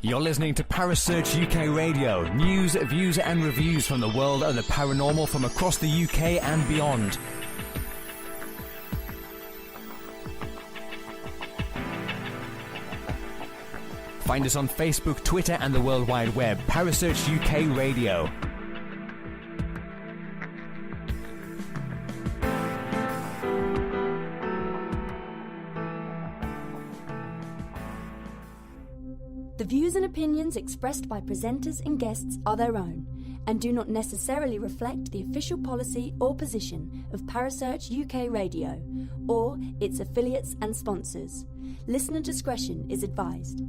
You're listening to Parasearch UK Radio. News, views and reviews from the world of the paranormal from across the UK and beyond. Find us on Facebook, Twitter and the World Wide Web. Parasearch UK Radio. The views and opinions expressed by presenters and guests are their own and do not necessarily reflect the official policy or position of Parasearch UK Radio or its affiliates and sponsors. Listener discretion is advised.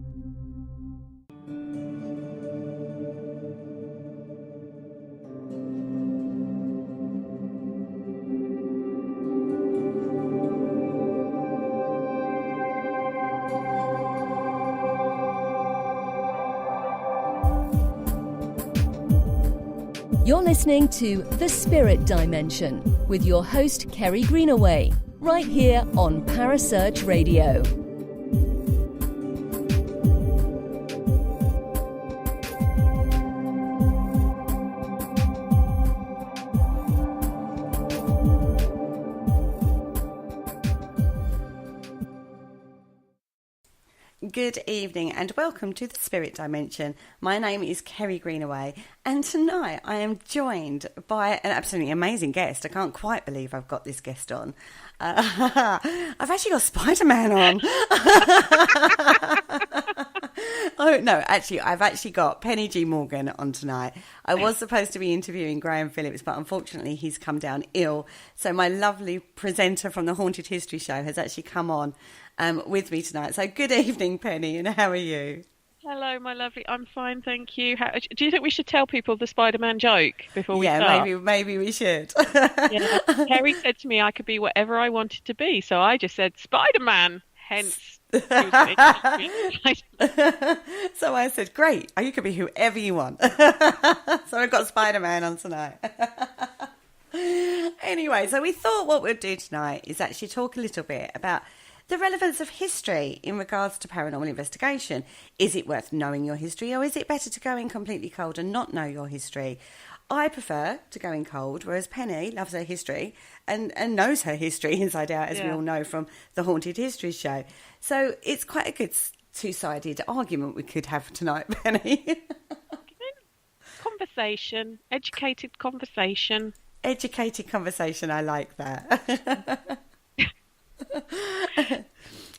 You're listening to The Spirit Dimension with your host, Kerry Greenaway, right here on Parasearch Radio. Good evening and welcome to the Spirit Dimension. My name is Kerry Greenaway and tonight I am joined by an absolutely amazing guest. I can't quite believe I've got this guest on. I've actually got Spider-Man on. Oh no, actually I've actually got Penny G. Morgan on tonight. I was supposed to be interviewing Graham Phillips, but unfortunately he's come down ill. So my lovely presenter from the Haunted History Show has actually come on with me tonight. So good evening, Penny, and how are you? Hello, my lovely. I'm fine, thank you. Do you think we should tell people the Spider-Man joke before we start? Yeah, maybe we should. Yeah. Harry said to me I could be whatever I wanted to be, so I just said Spider-Man, hence... So I said, great, you could be whoever you want. So I've got Spider-Man on tonight. Anyway, so we thought what we'd do tonight is actually talk a little bit about the relevance of history in regards to paranormal investigation. Is it worth knowing your history, or is it better to go in completely cold and not know your history? I prefer to go in cold, whereas Penny loves her history and knows her history inside out, as we all know from the Haunted History Show. So it's quite a good two-sided argument we could have tonight, Penny. Conversation, educated conversation. Educated conversation, I like that.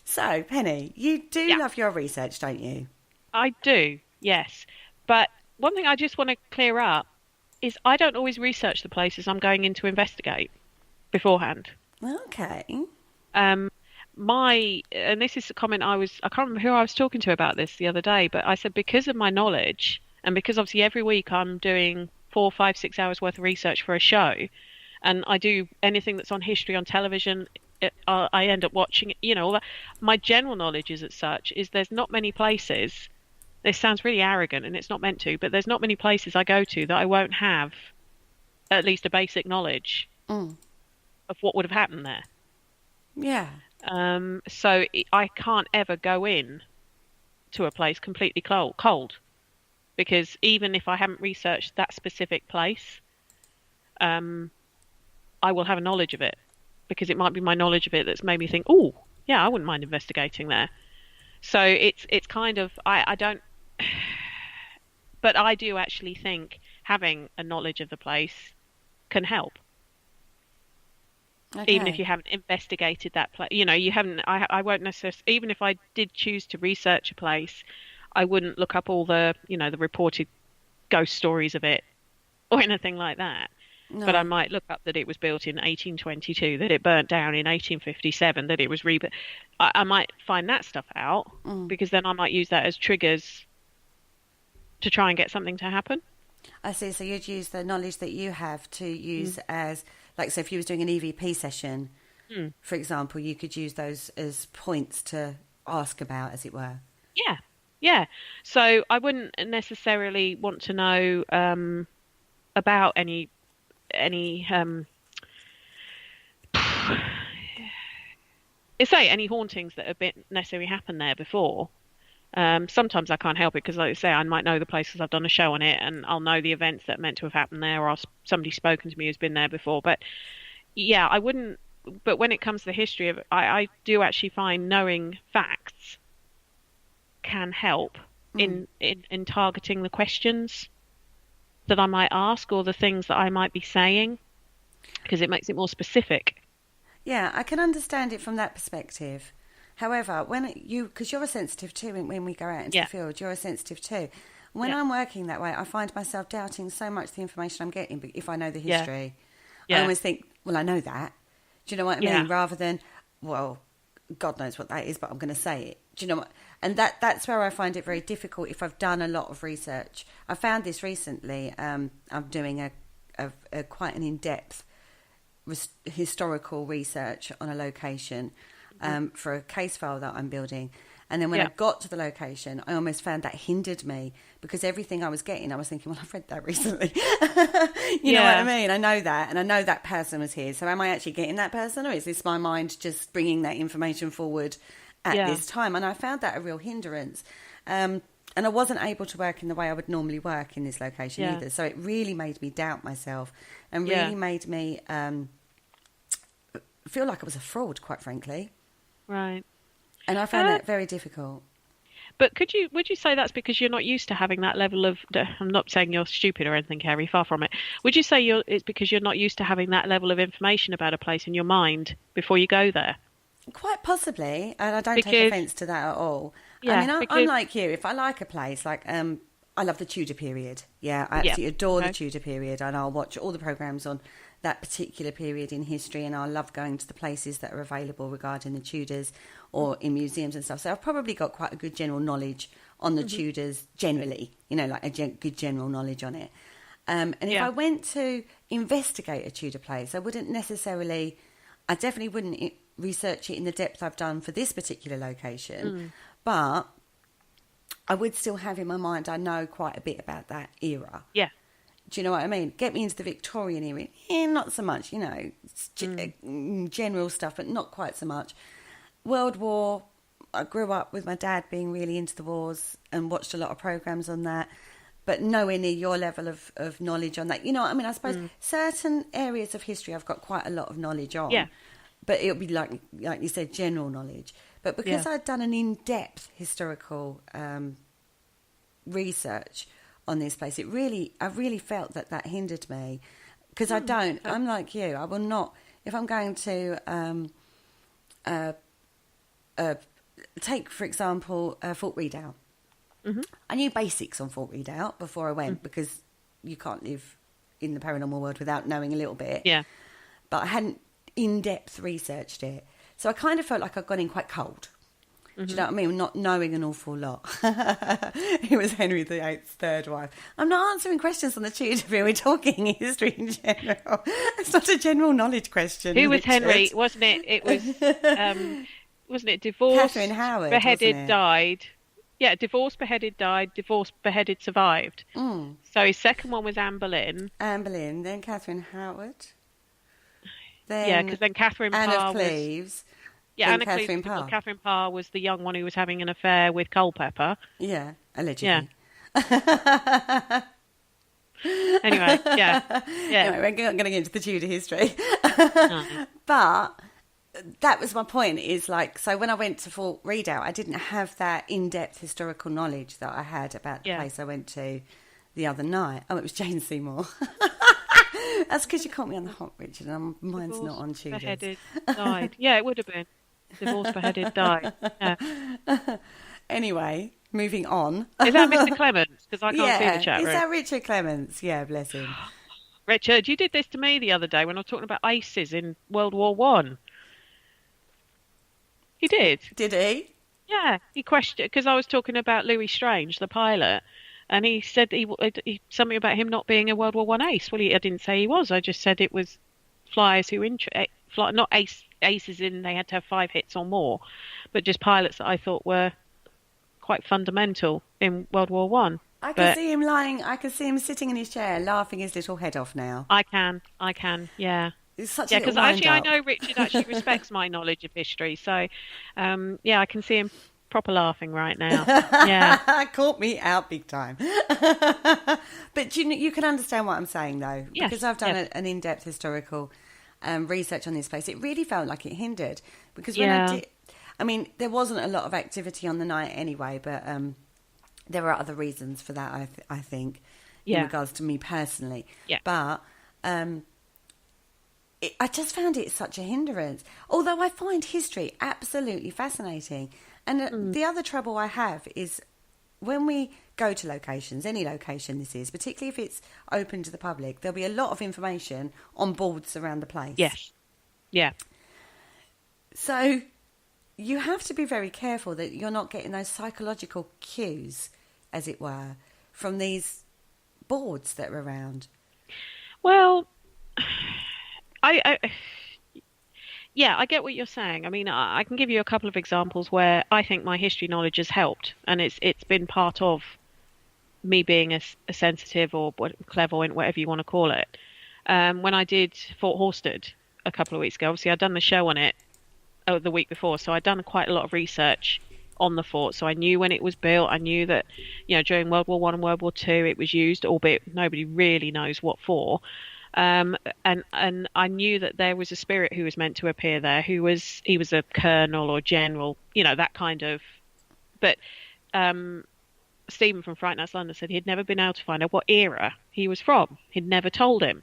So, Penny, you do love your research, don't you? I do, yes. But one thing I just want to clear up is I don't always research the places I'm going in to investigate beforehand. Okay. And this is a comment I can't remember who I was talking to about this the other day, but I said because of my knowledge, and because obviously every week I'm doing 4, 5, 6 hours worth of research for a show, and I do anything that's on history on television, I end up watching it, all that. My general knowledge is there's not many places, this sounds really arrogant and it's not meant to, but there's not many places I go to that I won't have at least a basic knowledge of what would have happened there. Yeah. So I can't ever go in to a place completely cold, because even if I haven't researched that specific place, I will have a knowledge of it, because it might be my knowledge of it that's made me think, oh, yeah, I wouldn't mind investigating there. So it's kind of, I don't, but I do actually think having a knowledge of the place can help. Okay. Even if you haven't investigated that place, you haven't, I won't necessarily, even if I did choose to research a place, I wouldn't look up all the, the reported ghost stories of it or anything like that. No. But I might look up that it was built in 1822, that it burnt down in 1857, that it was rebuilt. I might find that stuff out, because then I might use that as triggers to try and get something to happen. I see. So you'd use the knowledge that you have to use as, like, so if you was doing an EVP session, for example, you could use those as points to ask about, as it were. Yeah. So I wouldn't necessarily want to know about any any any hauntings that have been necessarily happened there before. Sometimes I can't help it because, like I say, I might know the place because I've done a show on it, and I'll know the events that are meant to have happened there, or somebody's spoken to me who's been there before. But yeah, I wouldn't. But when it comes to the history of it, I do actually find knowing facts can help in targeting the questions that I might ask or the things that I might be saying, because it makes it more specific. Yeah, I can understand it from that perspective. However, because you're a sensitive too, when we go out into the field, you're a sensitive too. When I'm working that way, I find myself doubting so much the information I'm getting. If I know the history, I always think, well, I know that. Do you know what I mean? Rather than, well, God knows what that is, but I'm going to say it. Do you know what? And that's where I find it very difficult if I've done a lot of research. I found this recently. I'm doing a quite an in-depth historical research on a location for a case file that I'm building. And then when I got to the location, I almost found that hindered me because everything I was getting, I was thinking, well, I've read that recently. you know what I mean? I know that, and I know that person was here. So am I actually getting that person, or is this my mind just bringing that information forward at this time? And I found that a real hindrance. And I wasn't able to work in the way I would normally work in this location either. So it really made me doubt myself and really made me feel like I was a fraud, quite frankly. Right. And I found that very difficult. But would you say that's because you're not used to having that level of, I'm not saying you're stupid or anything, Kerry, far from it. Would you say it's because you're not used to having that level of information about a place in your mind before you go there? Quite possibly, and I don't take offence to that at all. Yeah, I mean, I'm like you. If I like a place, like I love the Tudor period. Yeah, I absolutely adore the Tudor period, and I'll watch all the programmes on that particular period in history, and I love going to the places that are available regarding the Tudors or in museums and stuff. So I've probably got quite a good general knowledge on the Tudors generally, like a good general knowledge on it. And if I went to investigate a Tudor place, I definitely wouldn't research it in the depth I've done for this particular location, but I would still have in my mind, I know quite a bit about that era. Yeah. Do you know what I mean? Get me into the Victorian era. Not so much, general stuff, but not quite so much. World War, I grew up with my dad being really into the wars and watched a lot of programmes on that, but nowhere near your level of knowledge on that. You know what I mean? I suppose certain areas of history I've got quite a lot of knowledge on. Yeah. But it would be like you said, general knowledge. But because I'd done an in-depth historical research on this place, I really felt that hindered me, because I'm like you, I will not, if I'm going to take, for example, Fort Redoubt. I knew basics on Fort Redoubt before I went, because you can't live in the paranormal world without knowing a little bit. Yeah. But I hadn't in-depth researched it. So I kind of felt like I'd gone in quite cold. Do you know what I mean? Not knowing an awful lot. It was Henry VIII's third wife. I'm not answering questions on the Tudor period. We're talking history in general. It's not a general knowledge question. Who was Henry? Wasn't it? It was, wasn't it divorced? Catherine Howard, beheaded, died. Yeah, divorced, beheaded, died. Divorced, beheaded, survived. So his second one was Anne Boleyn. Anne Boleyn, then Catherine Howard. Then because then Catherine Anne Parr of Cleves. Was... Yeah, Anna Catherine Parr. Catherine Parr was the young one who was having an affair with Culpeper. Yeah, allegedly. Yeah. Anyway, yeah. Anyway, we're not going to get into the Tudor history. No. But that was my point, is like, so when I went to Fort Redoubt, I didn't have that in-depth historical knowledge that I had about the place I went to the other night. Oh, it was Jane Seymour. That's because you caught me on the hop, Richard, and mine's Divorced, not on Tudors. Beheaded, died. Yeah, it would have been. Divorced, beheaded, died. Yeah. Anyway, moving on. Is that Mr. Clements? Because I can't see the chat room. Is that Richard Clements? Yeah, bless him. Richard, you did this to me the other day when I was talking about aces in World War One. He did. Did he? Yeah, he questioned, because I was talking about Louis Strange, the pilot, and he said he something about him not being a World War One ace. Well, I didn't say he was. I just said it was flyers who not aces in they had to have 5 hits or more, but just pilots that I thought were quite fundamental in World War One. I can see him lying. I can see him sitting in his chair, laughing his little head off now. I can, yeah. It's such a because actually I know Richard actually respects my knowledge of history, so I can see him proper laughing right now. Yeah, caught me out big time. But you can understand what I'm saying, though, yes, because I've done an in-depth historical research on this place. It really felt like it hindered, because when I did, I mean, there wasn't a lot of activity on the night anyway, but there are other reasons for that. I think, in regards to me personally, but. I just found it such a hindrance, although I find history absolutely fascinating. And the other trouble I have is when we go to locations, any location this is, particularly if it's open to the public, there'll be a lot of information on boards around the place. Yes. Yeah. So you have to be very careful that you're not getting those psychological cues, as it were, from these boards that are around. Well, I get what you're saying. I mean, I can give you a couple of examples where I think my history knowledge has helped, and it's been part of me being a sensitive or clairvoyant, whatever you want to call it. When I did Fort Horsted a couple of weeks ago, obviously I'd done the show on it the week before, so I'd done quite a lot of research on the fort. So I knew when it was built. I knew that, during World War I and World War II it was used, albeit nobody really knows what for. And I knew that there was a spirit who was meant to appear there. He was a colonel or general, that kind of. But Stephen from Fright Nights London said he'd never been able to find out what era he was from. He'd never told him,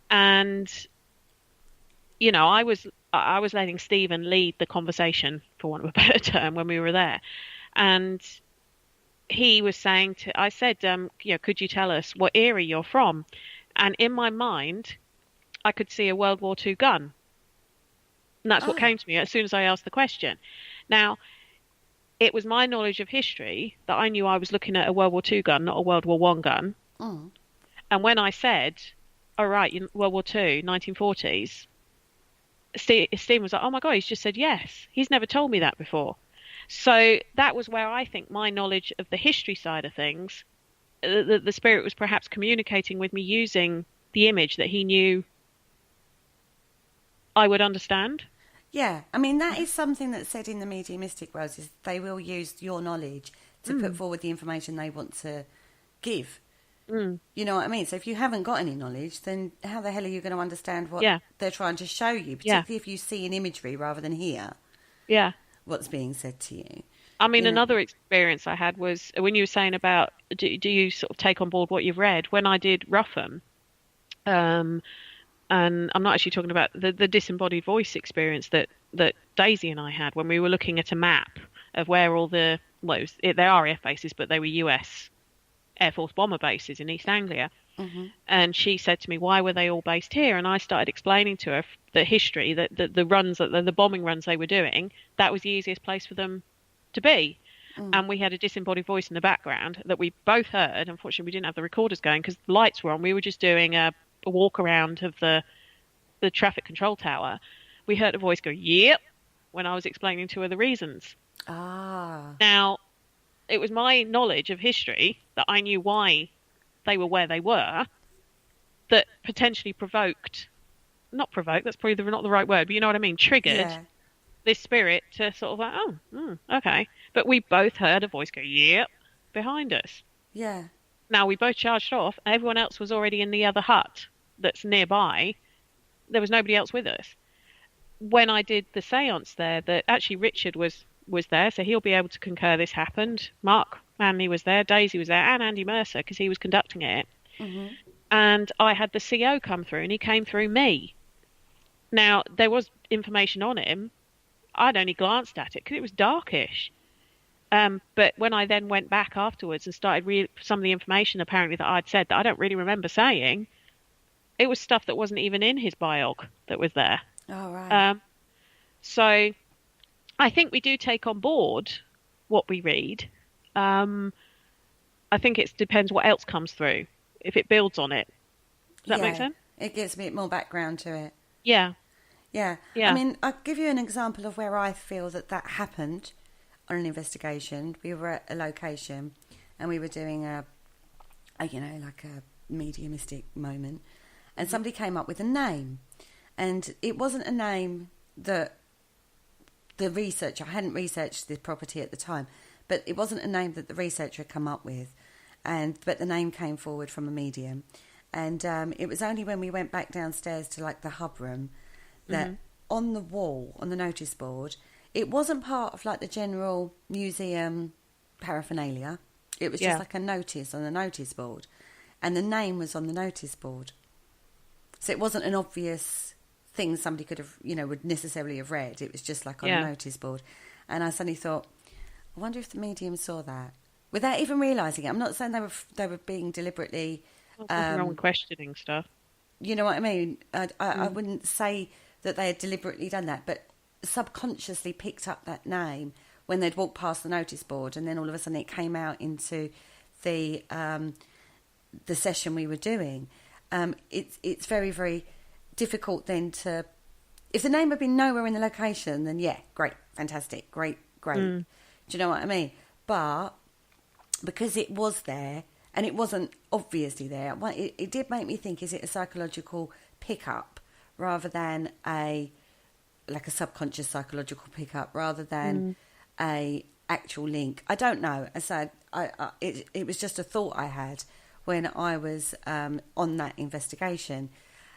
and I was letting Stephen lead the conversation, for want of a better term, when we were there, and he was saying I said, could you tell us what era you're from? And in my mind, I could see a World War II gun. And that's what came to me as soon as I asked the question. Now, it was my knowledge of history that I knew I was looking at a World War II gun, not a World War I gun. And when I said, all right, World War II, 1940s, Steve was like, oh my God, he's just said yes. He's never told me that before. So that was where I think my knowledge of the history side of things, the spirit was perhaps communicating with me using the image that he knew I would understand. Yeah, I mean, that is something that's said in the mediumistic world, is they will use your knowledge to put forward the information they want to give. You know what I mean? So if you haven't got any knowledge, then how the hell are you going to understand what they're trying to show you, particularly if you see an imagery rather than hear what's being said to you. I mean, another experience I had was when you were saying about do you sort of take on board what you've read? When I did Rougham, and I'm not actually talking about the disembodied voice experience that Daisy and I had when we were looking at a map of where all they are air bases, but they were US Air Force bomber bases in East Anglia. And she said to me, why were they all based here? And I started explaining to her the history, that the runs, the bombing runs they were doing, that was the easiest place for them to be. And we had a disembodied voice in the background that we both heard. Unfortunately, we didn't have the recorders going because the lights were on. We were just doing a walk around of the traffic control tower. We heard a voice go, yep, when I was explaining to her the reasons. Now, it was my knowledge of history that I knew why they were where they were that potentially not provoked, that's probably not the right word, but you know what I mean, triggered this spirit to sort of like, okay. But we both heard a voice go, yep, behind us. Yeah. Now, we both charged off. Everyone else was already in the other hut that's nearby. There was nobody else with us. When I did the seance there, that actually Richard was there, so he'll be able to concur this happened. Mark Manley was there, Daisy was there, and Andy Mercer, because he was conducting it. And I had the CO come through, and he came through me. Now, there was information on him. I'd only glanced at it because it was darkish. But when I then went back afterwards and started some of the information apparently that I'd said that I don't really remember saying, it was stuff that wasn't even in his biog that was there. Oh, right. So I think we do take on board what we read. I think it depends what else comes through, if it builds on it. Does that make sense? It gives a bit more background to it. Yeah. I mean, I'll give you an example of where I feel that happened on an investigation. We were at a location and we were doing like a mediumistic moment, and somebody came up with a name, and it wasn't a name that the researcher, I hadn't researched the property at the time, but it wasn't a name that the researcher had come up with, but the name came forward from a medium. And it was only when we went back downstairs to like the hub room that on the wall, on the notice board, it wasn't part of like the general museum paraphernalia. It was just like a notice on the notice board, and the name was on the notice board. So it wasn't an obvious thing somebody could have, would necessarily have read. It was just like on the notice board. And I suddenly thought, I wonder if the medium saw that without even realising it. I'm not saying they were being deliberately... Nothing wrong with questioning stuff. You know what I mean? I wouldn't say that they had deliberately done that, but subconsciously picked up that name when they'd walked past the notice board, and then all of a sudden it came out into the session we were doing. It's very, very difficult then to... If the name had been nowhere in the location, then yeah, great, fantastic, great. Do you know what I mean? But because it was there, and it wasn't obviously there, it did make me think, is it a psychological pickup rather than a subconscious psychological pickup rather than a actual link? I don't know. I said it was just a thought I had when I was on that investigation.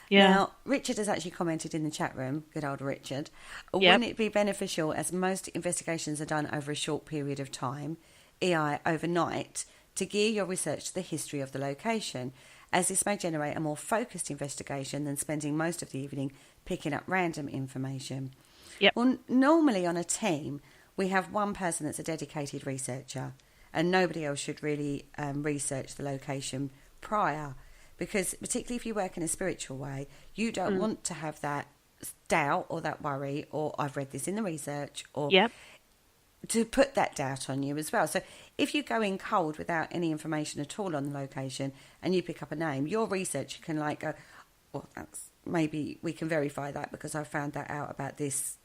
Yeah. Now, Richard has actually commented in the chat room, good old Richard, wouldn't it be beneficial, as most investigations are done over a short period of time, EI overnight, to gear your research to the history of the location, as this may generate a more focused investigation than spending most of the evening picking up random information? Yep. Well, normally on a team, we have one person that's a dedicated researcher, and nobody else should really research the location prior, because particularly if you work in a spiritual way, you don't want to have that doubt or that worry, or I've read this in the research, or... Yep. To put that doubt on you as well. So if you go in cold without any information at all on the location and you pick up a name, your researcher can go, well, maybe we can verify that because I found that out about this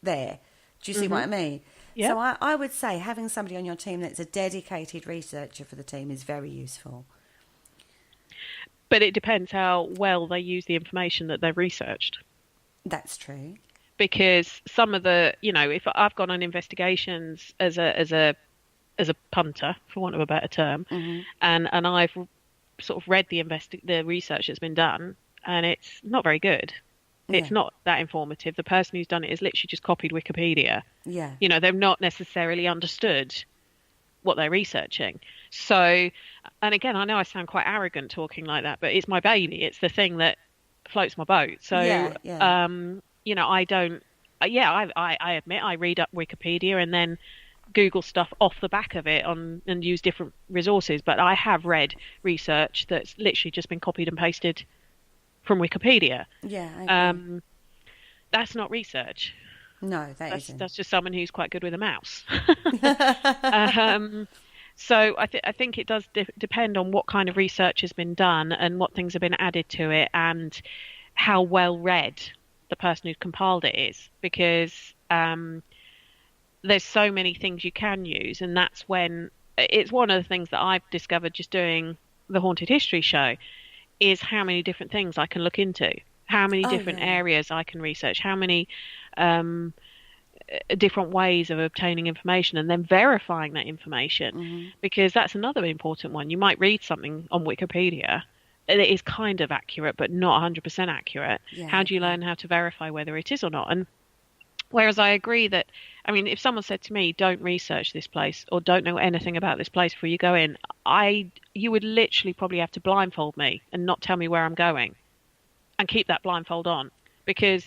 there. Do you see what I mean? Yep. So I would say having somebody on your team that's a dedicated researcher for the team is very useful. But it depends how well they use the information that they've researched. That's true. Because some of the, if I've gone on investigations as a punter, for want of a better term, and I've sort of read the research that's been done, and it's not very good. Yeah. It's not that informative. The person who's done it has literally just copied Wikipedia. Yeah. They've not necessarily understood what they're researching. So, and again, I know I sound quite arrogant talking like that, but it's my baby. It's the thing that floats my boat. So, I don't. I admit I read up Wikipedia and then Google stuff off the back of it and use different resources. But I have read research that's literally just been copied and pasted from Wikipedia. Yeah. I agree. That's not research. No, isn't. That's just someone who's quite good with a mouse. So I think it does depend on what kind of research has been done and what things have been added to it and how well read the person who compiled it is, because there's so many things you can use, and that's when it's one of the things that I've discovered just doing the Haunted History show is how many different things I can look into, how many different areas I can research, how many different ways of obtaining information and then verifying that information, because that's another important one. You might read something on Wikipedia and it is kind of accurate but not 100% accurate. How do you learn how to verify whether it is or not? And whereas I agree that, if someone said to me, don't research this place or don't know anything about this place before you go in, you would literally probably have to blindfold me and not tell me where I'm going and keep that blindfold on, because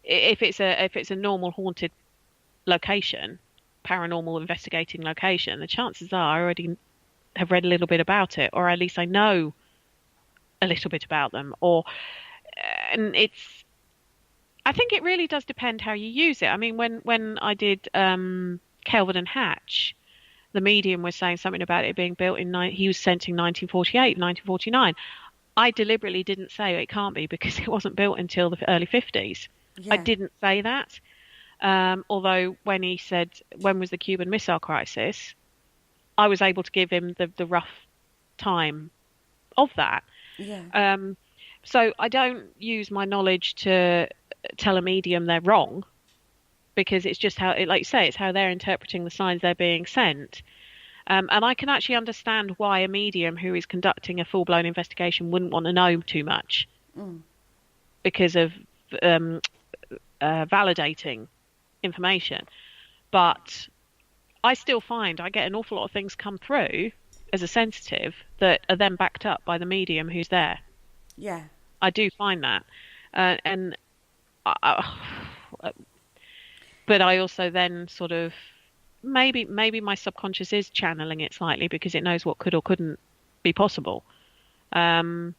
if it's a normal haunted location, paranormal investigating location, the chances are I already have read a little bit about it, or at least I know a little bit about them. I think it really does depend how you use it. When I did Kelvin and Hatch, the medium was saying something about it being built he was sensing 1948, 1949. I deliberately didn't say it can't be because it wasn't built until the early 50s. I didn't say that. Although when he said, when was the Cuban Missile Crisis, I was able to give him the rough time of that. Yeah. So I don't use my knowledge to tell a medium they're wrong, because it's just how, like you say, it's how they're interpreting the signs they're being sent. And I can actually understand why a medium who is conducting a full-blown investigation wouldn't want to know too much, because of validating information. But I still find I get an awful lot of things come through as a sensitive that are then backed up by the medium who's there. Yeah. I do find that. But I also then sort of, maybe my subconscious is channeling it slightly because it knows what could or couldn't be possible. But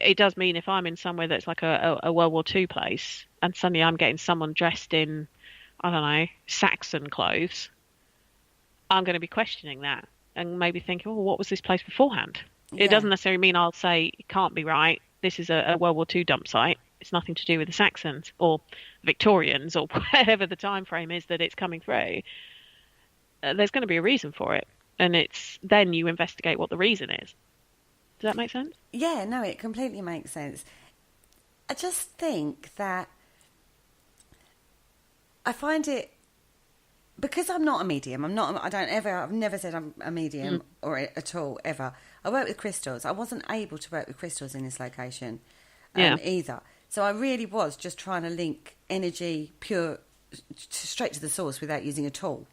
it does mean if I'm in somewhere that's like a World War II place and suddenly I'm getting someone dressed in, I don't know, Saxon clothes, I'm going to be questioning that and maybe thinking, oh, what was this place beforehand? Yeah. It doesn't necessarily mean I'll say it can't be right. This is a World War II dump site. It's nothing to do with the Saxons or Victorians or whatever the time frame is that it's coming through. There's going to be a reason for it. And it's then you investigate what the reason is. Does that make sense? Yeah, no, it completely makes sense. I just think that I find it, because I'm not a medium, I've never said I'm a medium or at all, ever. I work with crystals. I wasn't able to work with crystals in this location either. So I really was just trying to link energy pure straight to the source without using a tool.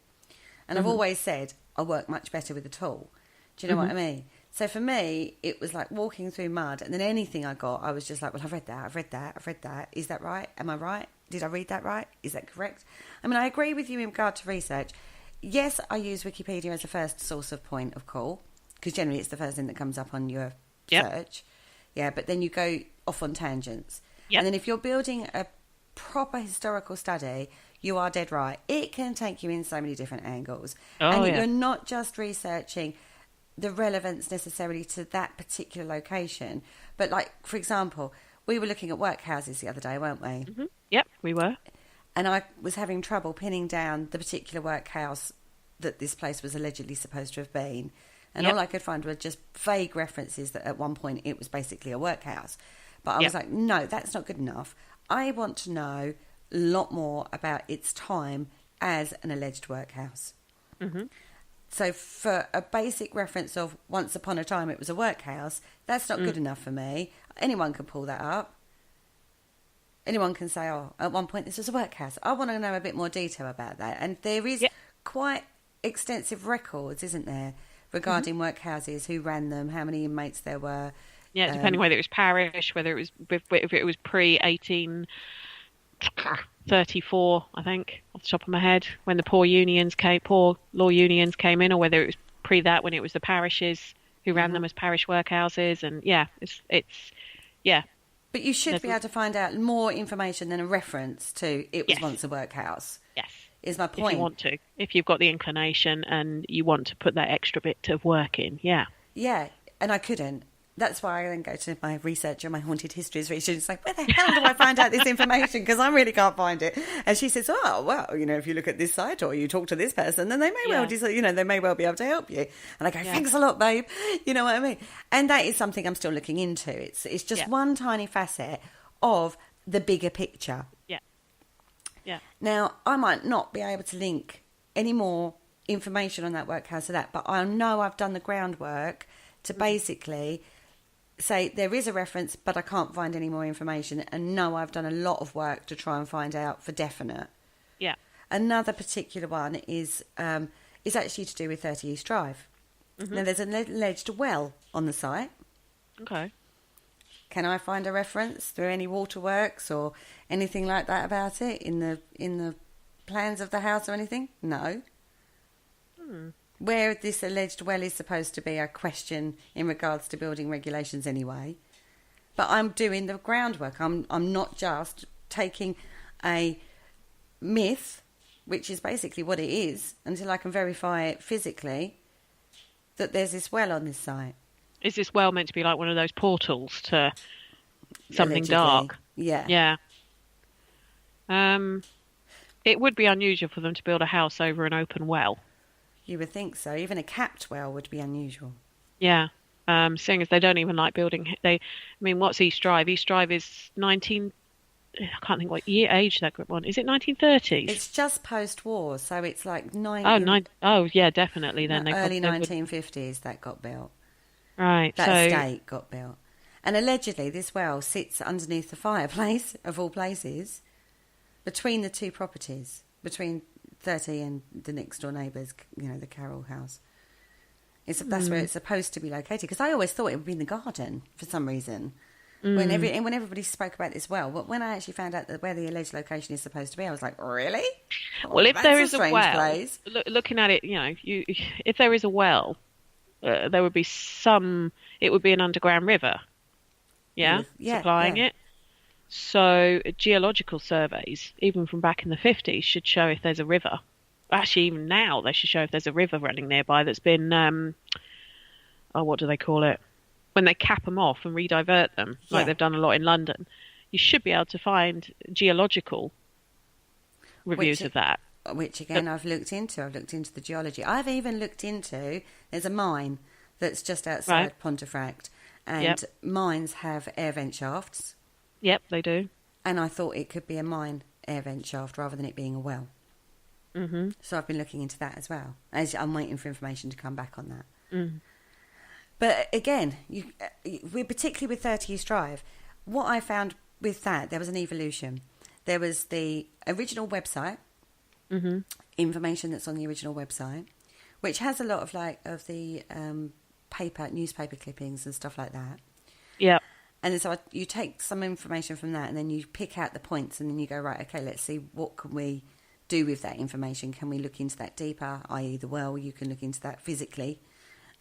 And I've always said I work much better with a tool. Do you know what I mean? So for me, it was like walking through mud, and then anything I got, I was just like, well, I've read that. Is that right? Am I right? Did I read that right? Is that correct? I mean, I agree with you in regard to research. Yes, I use Wikipedia as a first source of point of call, because generally it's the first thing that comes up on your search. Yeah, but then you go off on tangents. Yep. And then if you're building a proper historical study, you are dead right. It can take you in so many different angles. You're not just researching the relevance necessarily to that particular location. But like, for example, we were looking at workhouses the other day, weren't we? Mm-hmm. Yep, we were. And I was having trouble pinning down the particular workhouse that this place was allegedly supposed to have been. And all I could find were just vague references that at one point it was basically a workhouse. But I was like, no, that's not good enough. I want to know a lot more about its time as an alleged workhouse. Mm-hmm. So for a basic reference of once upon a time it was a workhouse, that's not good enough for me. Anyone can pull that up. Anyone can say, oh, at one point this was a workhouse. I want to know a bit more detail about that. And there is quite extensive records, isn't there, regarding workhouses, who ran them, how many inmates there were. Yeah, depending whether it was parish, whether it was if it was pre-1834, I think, off the top of my head, when the poor law unions came in, or whether it was pre that, when it was the parishes who ran them as parish workhouses. And it's But you should be able to find out more information than a reference to it was once a workhouse. Yes. Is my point. If you want to. If you've got the inclination and you want to put that extra bit of work in, Yeah, and I couldn't. That's why I then go to my researcher, my haunted histories research. It's like, where the hell do I find out this information? Because I really can't find it. And she says, oh, well, if you look at this site or you talk to this person, then they may well they may well be able to help you. And I go, thanks a lot, babe. You know what I mean? And that is something I'm still looking into. It's just one tiny facet of the bigger picture. Yeah. Now, I might not be able to link any more information on that workhouse to that, but I know I've done the groundwork to basically say there is a reference, but I can't find any more information. And no, I've done a lot of work to try and find out for definite. Yeah. Another particular one is actually to do with 30 East Drive. Mm-hmm. Now, there's an alleged well on the site. Okay. Can I find a reference through any waterworks or anything like that about it in the plans of the house or anything? No. Where this alleged well is supposed to be a question in regards to building regulations anyway. But I'm doing the groundwork. I'm not just taking a myth, which is basically what it is, until I can verify it physically, that there's this well on this site. Is this well meant to be like one of those portals to something Allegedly. dark? Yeah. Yeah. It would be unusual for them to build a house over an open well. You would think so. Even a capped well would be unusual. Yeah. Seeing as they don't even like building, what's East Drive? East Drive is 19. I can't think what age that one is. It 1930s? It's just post-war, so it's like Oh, yeah, definitely. Then early 1950s that got built. Right. That estate got built, and allegedly this well sits underneath the fireplace of all places, between the two properties, between 30 and the next door neighbours. The Carroll house. That's where it's supposed to be located. Because I always thought it would be in the garden for some reason. When everybody spoke about this well, but when I actually found out that where the alleged location is supposed to be, I was like, really? Well, if there is a well, place. Looking at it, if there is a well, there would be it would be an underground river, supplying it. So geological surveys, even from back in the 50s, should show if there's a river. Actually, even now, they should show if there's a river running nearby that's been, what do they call it? When they cap them off and redivert them, like they've done a lot in London, you should be able to find geological reviews of that. Which, again, I've looked into. I've looked into the geology. I've even looked into, there's a mine that's just outside Pontefract, and mines have air vent shafts. Yep, they do. And I thought it could be a mine air vent shaft rather than it being a well. Mm-hmm. So I've been looking into that as well. I'm waiting for information to come back on that. Mm. But again, we're particularly with 30 East Drive. What I found with that, there was an evolution. There was the original website, information that's on the original website, which has a lot of the newspaper clippings and stuff like that. Yeah. And so you take some information from that, and then you pick out the points, and then you go, right, okay, let's see what can we do with that information. Can we look into that deeper, i.e. the well? You can look into that physically.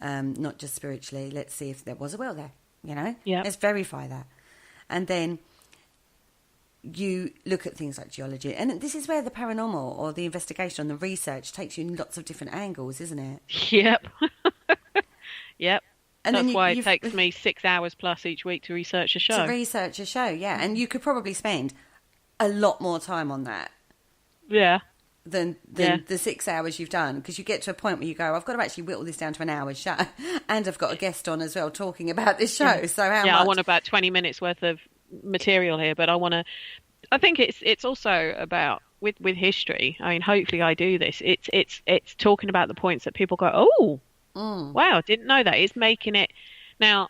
Not just spiritually. Let's see if there was a well there, Yeah. Let's verify that. And then you look at things like geology. And this is where the paranormal or the investigation and the research takes you in lots of different angles, isn't it? Yep. Yep. And that's why it takes me 6 hours plus each week to research a show. Yeah. And you could probably spend a lot more time on that. Yeah. Than the 6 hours you've done, because you get to a point where you go, I've got to actually whittle this down to an hour's show, and I've got a guest on as well talking about this show. So I want about 20 minutes worth of material here, but I think it's also about with history. I mean, hopefully I do this. It's talking about the points that people go, oh, wow, didn't know that. It's making it now.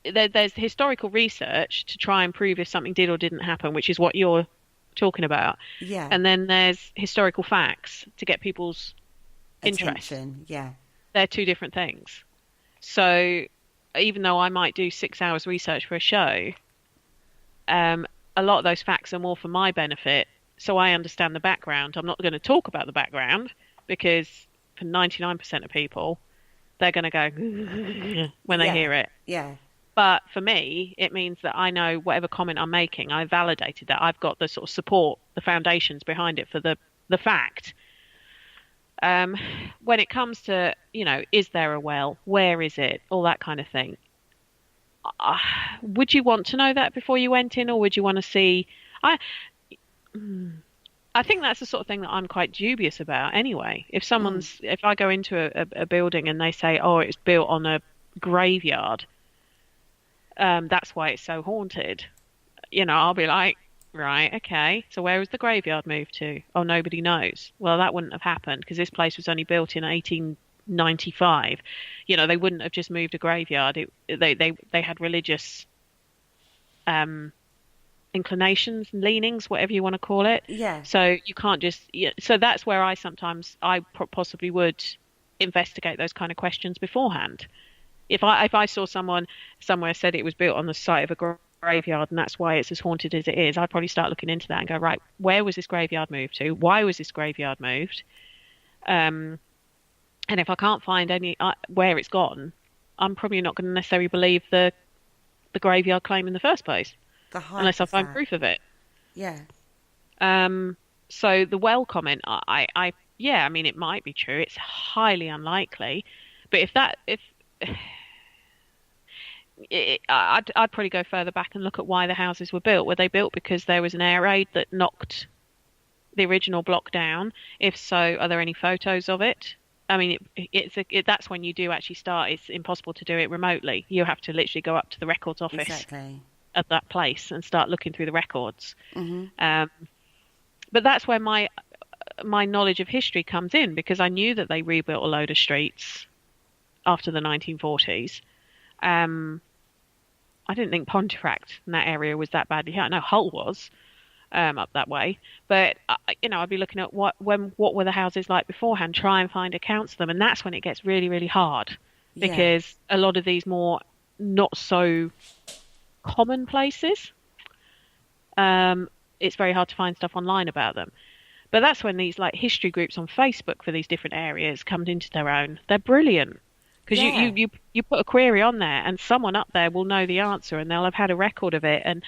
There's historical research to try and prove if something did or didn't happen, which is what you're talking about. Yeah. And then there's historical facts to get people's interest. Yeah. They're two different things. So even though I might do 6 hours research for a show, a lot of those facts are more for my benefit, so I understand the background. I'm not going to talk about the background, because for 99% of people, they're going to go when they hear it. Yeah. But for me, it means that I know whatever comment I'm making, I validated that. I've got the sort of support, the foundations behind it for the fact. When it comes to, is there a well? Where is it? All that kind of thing. Would you want to know that before you went in, or would you want to see? I think that's the sort of thing that I'm quite dubious about anyway. If I go into a building and they say, oh, it's built on a graveyard, that's why it's so haunted. I'll be like, right, okay. So where was the graveyard moved to? Oh, nobody knows. Well, that wouldn't have happened because this place was only built in 1895. They wouldn't have just moved a graveyard. They had religious inclinations, leanings, whatever you want to call it. Yeah. So you can't just. So that's where I possibly would investigate those kind of questions beforehand. If I saw someone somewhere said it was built on the site of a graveyard and that's why it's as haunted as it is, I'd probably start looking into that and go, right, where was this graveyard moved to? Why was this graveyard moved? And if I can't find any where it's gone, I'm probably not going to necessarily believe the graveyard claim in the first place, unless I find proof of it. Yeah. So the well comment, I mean, it might be true. It's highly unlikely, but I'd probably go further back and look at why the houses were built. Were they built because there was an air raid that knocked the original block down? If so, are there any photos of it? I mean, that's when you do actually start. It's impossible to do it remotely. You have to literally go up to the records office at that place and start looking through the records. But that's where my knowledge of history comes in, because I knew that they rebuilt a load of streets after the 1940s. I didn't think Pontefract in that area was that badly hit. I know Hull was up that way, but I'd be looking at what were the houses like beforehand, try and find accounts of them, and that's when it gets really, really hard, because a lot of these more not so common places, it's very hard to find stuff online about them. But that's when these like history groups on Facebook for these different areas come into their own. They're brilliant. Because you put a query on there, and someone up there will know the answer, and they'll have had a record of it, and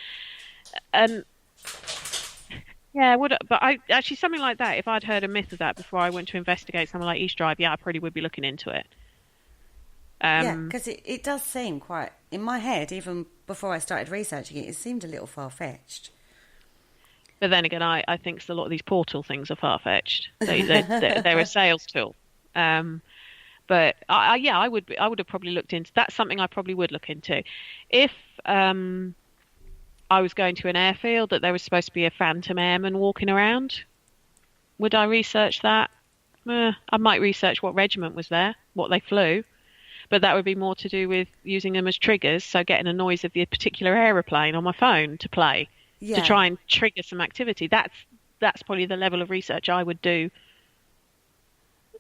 but I actually, something like that, if I'd heard a myth of that before I went to investigate something like East Drive, I probably would be looking into it. Because it does seem quite, in my head, even before I started researching it, it seemed a little far-fetched. But then again, I think a lot of these portal things are far-fetched. They're a sales tool. But I would have probably looked into. That's something I probably would look into. If I was going to an airfield that there was supposed to be a phantom airman walking around, would I research that? I might research what regiment was there, what they flew, but that would be more to do with using them as triggers. So getting a noise of the particular aeroplane on my phone to play to try and trigger some activity. That's probably the level of research I would do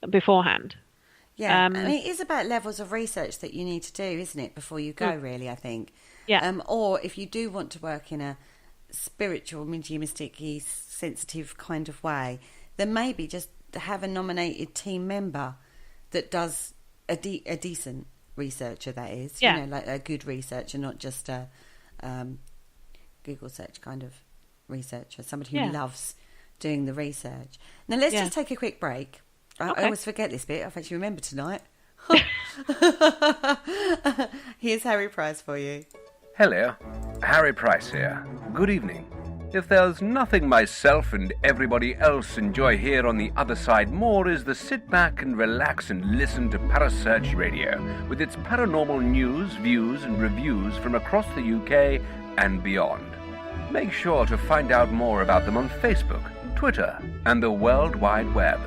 beforehand. Yeah, I mean, it is about levels of research that you need to do, isn't it, before you go, really, I think. Yeah. Or if you do want to work in a spiritual, mediumistic-y, sensitive kind of way, then maybe just have a nominated team member that does a decent researcher, that is. Yeah. You know, like a good researcher, not just a Google search kind of researcher, somebody who loves doing the research. Now, let's just take a quick break. I always forget this bit. I've actually remembered tonight. Here's Harry Price for you. Hello, Harry Price here. Good evening. If there's nothing myself and everybody else enjoy here on the other side more is the sit back and relax and listen to Parasearch Radio with its paranormal news, views and reviews from across the UK and beyond. Make sure to find out more about them on Facebook, Twitter and the World Wide Web,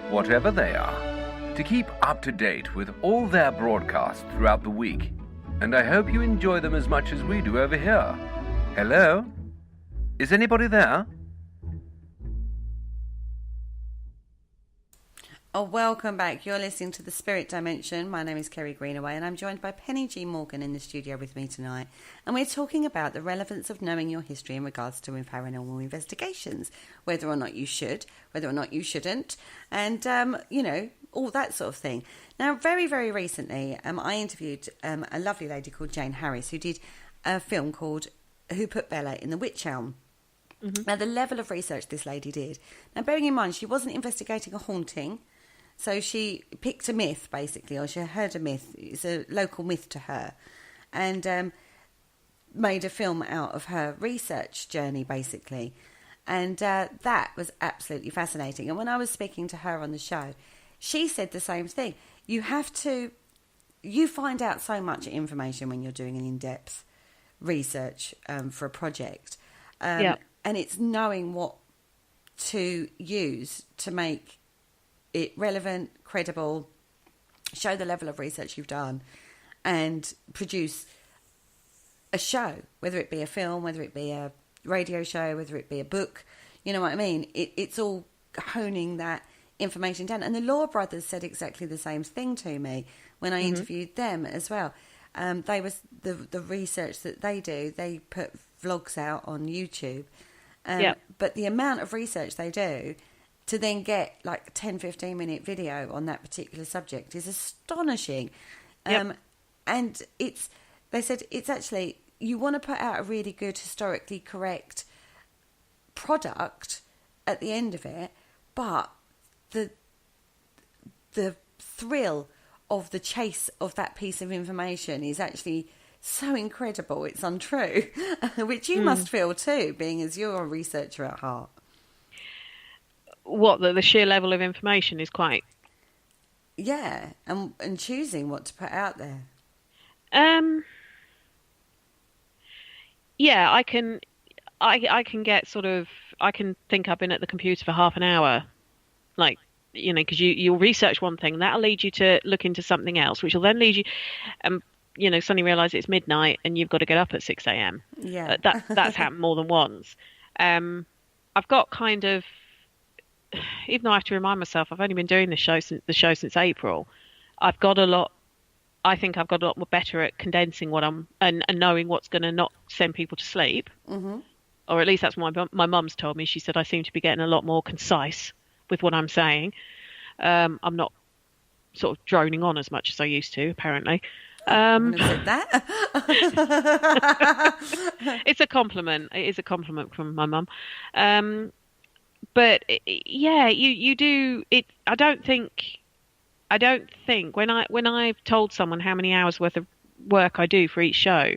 whatever they are, to keep up to date with all their broadcasts throughout the week. And I hope you enjoy them as much as we do over here. Hello? Is anybody there? Oh, welcome back. You're listening to The Spirit Dimension. My name is Kerry Greenaway, and I'm joined by Penny G. Morgan in the studio with me tonight. And we're talking about the relevance of knowing your history in regards to paranormal investigations, whether or not you should, whether or not you shouldn't, and, all that sort of thing. Now, very, very recently, I interviewed a lovely lady called Jane Harris, who did a film called Who Put Bella in the Witch Elm. Mm-hmm. Now, the level of research this lady did. Now, bearing in mind, she wasn't investigating a haunting. So she picked a myth, basically, or she heard a myth. It's a local myth to her. And made a film out of her research journey, basically. And that was absolutely fascinating. And when I was speaking to her on the show, she said the same thing. You find out so much information when you're doing an in-depth research for a project. And it's knowing what to use to make it relevant, credible, show the level of research you've done, and produce a show, whether it be a film, whether it be a radio show, whether it be a book. You know what I mean? It's all honing that information down. And the Law Brothers said exactly the same thing to me when I interviewed them as well. They was the research that they do. They put vlogs out on YouTube. But the amount of research they do to then get like a 10-15 minute video on that particular subject is astonishing. And they said it's actually, you want to put out a really good, historically correct product at the end of it, but the thrill of the chase of that piece of information is actually so incredible it's untrue, which you must feel too, being as you're a researcher at heart. the sheer level of information is quite. Yeah, and choosing what to put out there. Yeah, I can get sort of, I can think I've been at the computer for half an hour, like, because you'll research one thing, that'll lead you to look into something else, which will then lead you, suddenly realise it's midnight and you've got to get up at 6 a.m. Yeah. That's happened more than once. I've got kind of, even though I have to remind myself, I've only been doing the show since April. I think I've got a lot more better at condensing and knowing what's going to not send people to sleep. Mm-hmm. Or at least that's what my mum's told me. She said I seem to be getting a lot more concise with what I'm saying. I'm not sort of droning on as much as I used to, apparently. That? It's a compliment. It is a compliment from my mum. But yeah, you do it. I don't think when I've told someone how many hours worth of work I do for each show,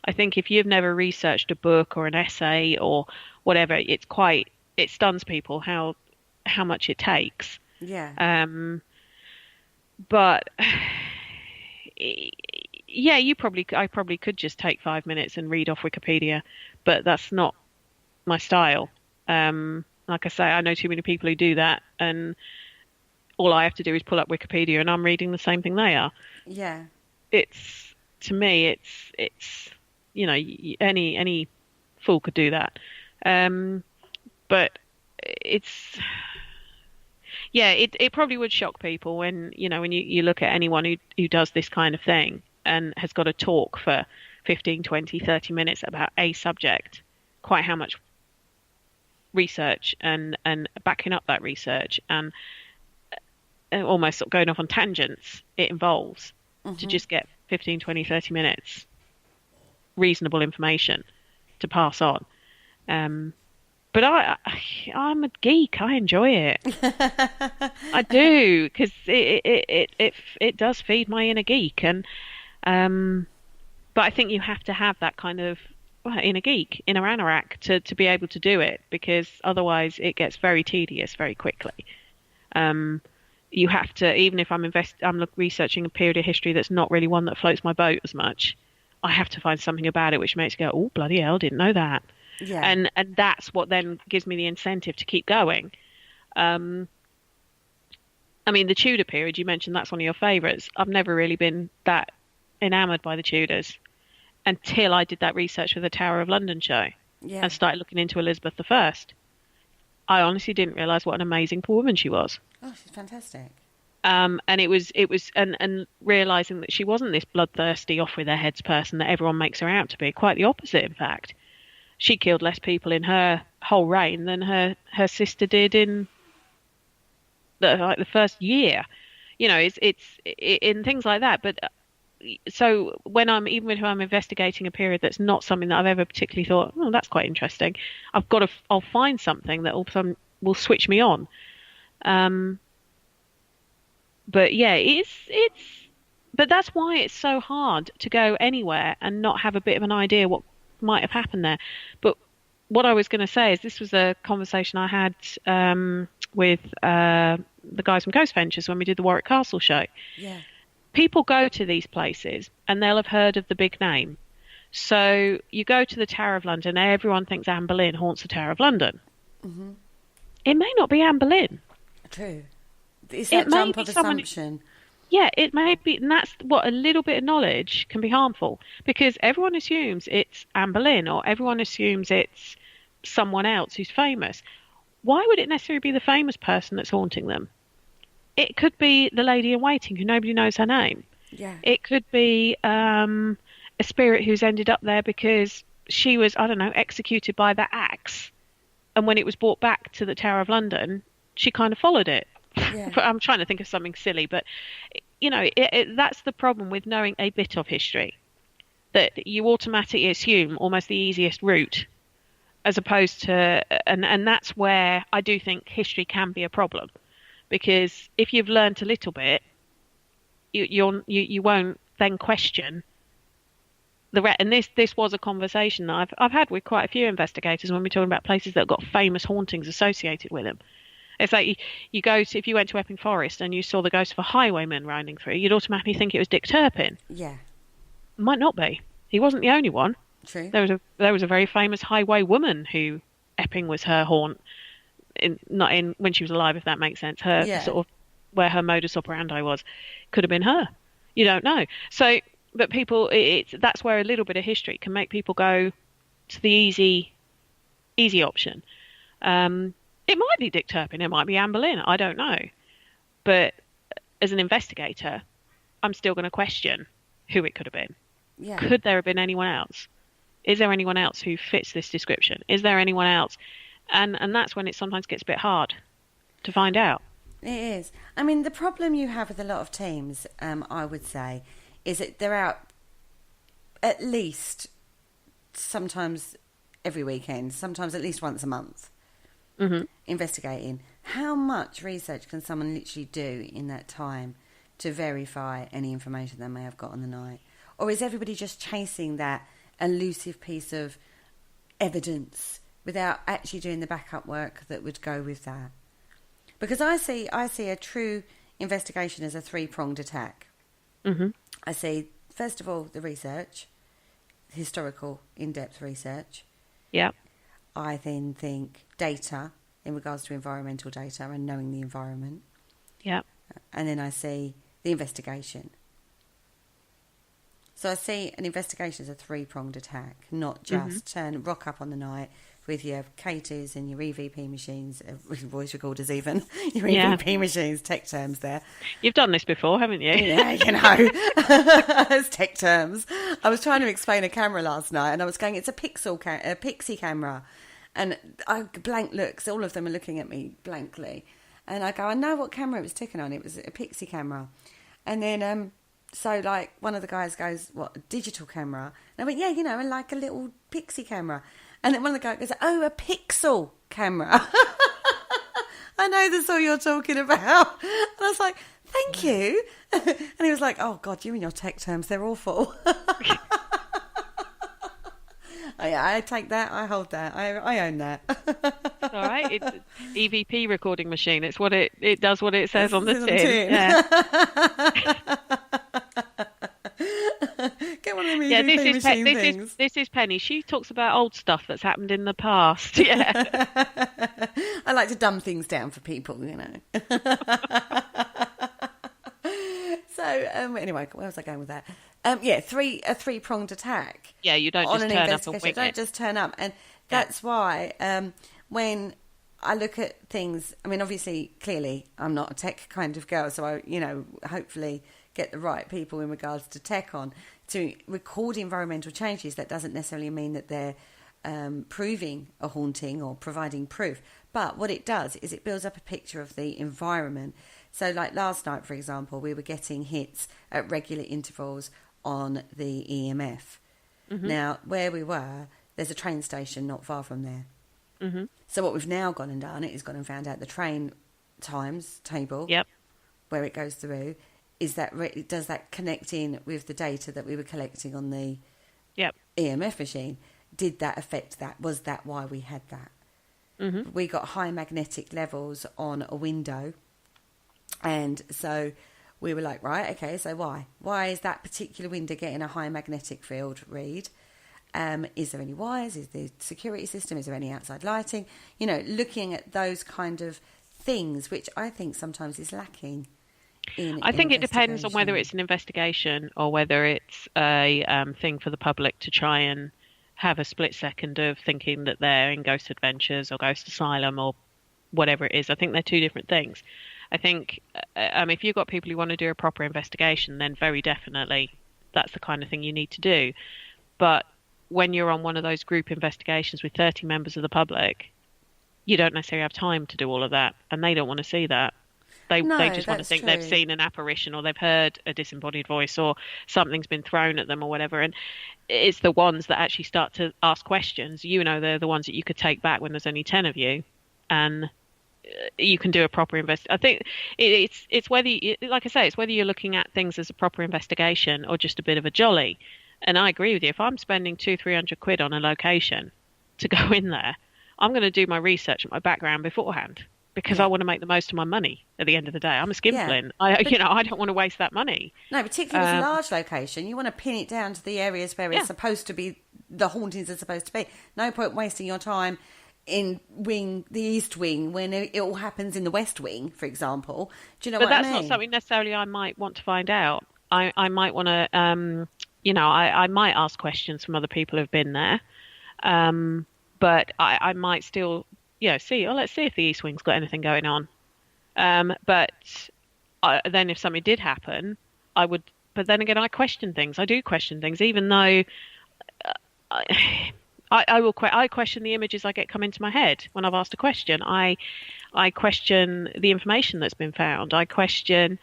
I think if you've never researched a book or an essay or whatever, it stuns people how much it takes. Yeah. But yeah, I probably could just take 5 minutes and read off Wikipedia, but that's not my style. Like I say, I know too many people who do that, and all I have to do is pull up Wikipedia and I'm reading the same thing they are. Yeah. To me, it's any fool could do that. But it probably would shock people when you look at anyone who does this kind of thing and has got to talk for 15, 20, 30 minutes about a subject, quite how much research and backing up that research and almost sort of going off on tangents it involves to just get 15, 20, 30 minutes reasonable information to pass on. But I'm a geek. I enjoy it. I do, because it does feed my inner geek, and but I think you have to have that kind of inner geek, inner anorak to be able to do it, because otherwise it gets very tedious very quickly. You have to, even if I'm researching a period of history that's not really one that floats my boat as much, I have to find something about it which makes me go, oh, bloody hell, didn't know that. Yeah. And that's what then gives me the incentive to keep going. I mean, the Tudor period, you mentioned that's one of your favourites. I've never really been that enamoured by the Tudors until I did that research for the Tower of London show and started looking into Elizabeth I. I honestly didn't realise what an amazing poor woman she was. Oh, she's fantastic. And it was realising that she wasn't this bloodthirsty, off with their heads person that everyone makes her out to be. Quite the opposite, in fact. She killed less people in her whole reign than her sister did in the first year. It's in things like that. But so when I'm investigating a period that's not something that I've ever particularly thought, oh, that's quite interesting, I'll find something that will switch me on. But yeah, but that's why it's so hard to go anywhere and not have a bit of an idea what might have happened there. But what I was going to say is this was a conversation I had with the guys from Ghost Ventures when we did the Warwick Castle show. Yeah. People go to these places and they'll have heard of the big name. So you go to the Tower of London, everyone thinks Anne Boleyn haunts the Tower of London. Mm-hmm. It may not be Anne Boleyn. True. It's that jump of assumption. Yeah, it may be, and that's what a little bit of knowledge can be harmful, because everyone assumes it's Anne Boleyn or everyone assumes it's someone else who's famous. Why would it necessarily be the famous person that's haunting them? It could be the lady in waiting who nobody knows her name. Yeah. It could be a spirit who's ended up there because she was, I don't know, executed by the axe, and when it was brought back to the Tower of London, she kind of followed it. Yeah. I'm trying to think of something silly, but that's the problem with knowing a bit of history, that you automatically assume almost the easiest route, as opposed to, and that's where I do think history can be a problem, because if you've learnt a little bit, you won't then question the rest. And this was a conversation that I've had with quite a few investigators when we're talking about places that have got famous hauntings associated with them. It's like you go to, if you went to Epping Forest and you saw the ghost of a highwayman riding through, you'd automatically think it was Dick Turpin. Yeah. Might not be. He wasn't the only one. True. There was a very famous highway woman who Epping was her haunt, not in when she was alive, if that makes sense. Her sort of where her modus operandi was, could have been her. You don't know. So, but people, that's where a little bit of history can make people go to the easy option. It might be Dick Turpin, it might be Anne Boleyn, I don't know. But as an investigator, I'm still going to question who it could have been. Yeah. Could there have been anyone else? Is there anyone else who fits this description? Is there anyone else? And that's when it sometimes gets a bit hard to find out. It is. I mean, the problem you have with a lot of teams, I would say, is that they're out at least sometimes every weekend, sometimes at least once a month, investigating. How much research can someone literally do in that time to verify any information they may have got on the night? Or is everybody just chasing that elusive piece of evidence without actually doing the backup work that would go with that? Because I see a true investigation as a three-pronged attack. I see, first of all, the research, historical, in-depth research. Yeah. I then think data in regards to environmental data and knowing the environment. Yeah. And then I see the investigation. So I see an investigation as a three-pronged attack, not just rock up on the night with your K2s and your EVP machines, voice recorders even, your EVP machines, tech terms there. You've done this before, haven't you? Yeah, you know, it's tech terms. I was trying to explain a camera last night and I was going, it's a Pixie camera. And I blank looks, all of them are looking at me blankly. And I go, I know what camera it was taken on. It was a Pixie camera. And then, so like one of the guys goes, what, a digital camera? And I went, yeah, you know, like a little Pixie camera. And then one of the guys goes, oh, a pixel camera. I know that's all you're talking about. And I was like, thank you. And he was like, oh, God, you and your tech terms, they're awful. I take that. I hold that. I own that. All right. It's an EVP recording machine. It's what it does what it says on the tin. Yeah. Get one of them EVP machine things. This is Penny. She talks about old stuff that's happened in the past. Yeah. I like to dumb things down for people, you know. So anyway, where was I going with that? A three-pronged attack. Yeah, you don't just turn up and wing it. Don't just turn up, and that's why when I look at things, I mean, obviously, clearly, I'm not a tech kind of girl, so I, you know, hopefully get the right people in regards to tech on to record environmental changes. That doesn't necessarily mean that they're proving a haunting or providing proof, but what it does is it builds up a picture of the environment. So like last night, for example, we were getting hits at regular intervals on the EMF. Now, where we were, there's a train station not far from there. So what we've now gone and done is gone and found out the train times table, where it goes through. Is that does that connect in with the data that we were collecting on the EMF machine? Did that affect that? Was that why we had that? We got high magnetic levels on a window. And so we were like, right, okay, so why? Why is that particular window getting a high magnetic field read? Is there any wires? Is there security system? Is there any outside lighting? You know, looking at those kind of things, which I think sometimes is lacking in I think it depends on whether it's an investigation or whether it's a thing for the public to try and have a split second of thinking that they're in Ghost Adventures or Ghost Asylum or whatever it is. I think they're two different things. I think if you've got people who want to do a proper investigation, then very definitely that's the kind of thing you need to do. But when you're on one of those group investigations with 30 members of the public, you don't necessarily have time to do all of that, and they don't want to see that. They just want to think they've seen an apparition or they've heard a disembodied voice or something's been thrown at them or whatever. And it's the ones that actually start to ask questions. You know, they're the ones that you could take back when there's only 10 of you, and you can do a proper I think it's whether like I say, it's whether you're looking at things as a proper investigation or just a bit of a jolly. And I agree with you. If I'm spending 200-300 quid on a location to go in there, I'm going to do my research and my background beforehand. because I want to make the most of my money at the end of the day. I'm a skinflint. I don't want to waste that money. No, particularly with a large location, you want to pin it down to the areas where it's supposed to be, the hauntings are supposed to be. No point wasting your time in the East Wing when it all happens in the West Wing, for example. Do you know what I mean? But that's not something necessarily I might want to find out. I might want to, I might ask questions from other people who've been there. But I might still, let's see if the East Wing's got anything going on. But then if something did happen, I would, but then again, I question things. I do question things, even though I question the images I get come into my head when I've asked a question. I question the information that's been found. I question,